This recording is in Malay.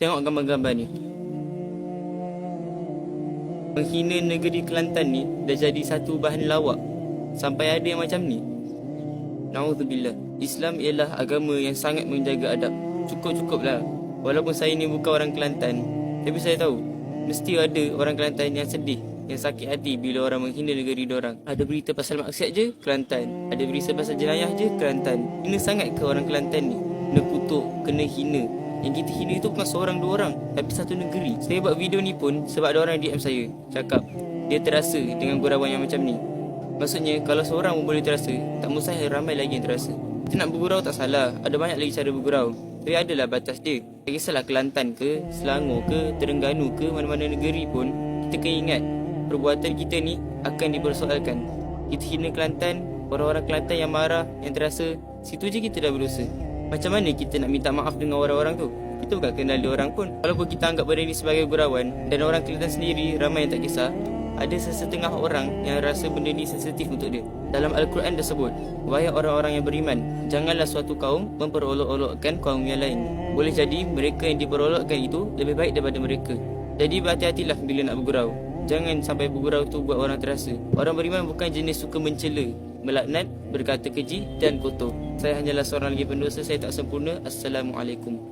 Tengok gambar-gambar ni. Menghina negeri Kelantan ni dah jadi satu bahan lawak. Sampai ada yang macam ni. Na'udzubillah. Islam ialah agama yang sangat menjaga adab. Cukup-cukuplah. Walaupun saya ni bukan orang Kelantan, tapi saya tahu mesti ada orang Kelantan yang sedih, yang sakit hati bila orang menghina negeri diorang. Ada berita pasal maksiat je, Kelantan. Ada berita pasal jenayah je, Kelantan. Hina sangat ke orang Kelantan ni? Kena kutuk, kena hina. Yang kita hina itu bukan seorang dua orang, tapi satu negeri. Saya buat video ni pun sebab ada orang DM saya cakap dia terasa dengan gurauan yang macam ni. Maksudnya kalau seorang pun boleh terasa, tak mustahil ramai lagi yang terasa. Kita nak bergurau tak salah, ada banyak lagi cara bergurau, tapi adalah batas dia. Tak kisahlah Kelantan ke, Selangor ke, Terengganu ke, mana-mana negeri pun, kita kena ingat perbuatan kita ni akan dipersoalkan. Kita hina Kelantan, orang-orang Kelantan yang marah, yang terasa, situ je kita dah berdosa. Macam mana kita nak minta maaf dengan orang-orang tu? Kita bukan kenal dia orang pun. Walaupun kita anggap benda ni sebagai gurauan, dan orang Kelantan sendiri ramai yang tak kisah, ada sesetengah orang yang rasa benda ni sensitif untuk dia. Dalam Al-Quran dah sebut, wahai orang-orang yang beriman, janganlah suatu kaum memperolok-olokkan kaum yang lain. Boleh jadi mereka yang diperolokkan itu lebih baik daripada mereka. Jadi berhati-hatilah bila nak bergurau. Jangan sampai bergurau tu buat orang terasa. Orang beriman bukan jenis suka mencela, melaknat, berkata keji dan kotor. Saya hanyalah seorang lagi pendosa, saya tak sempurna. Assalamualaikum.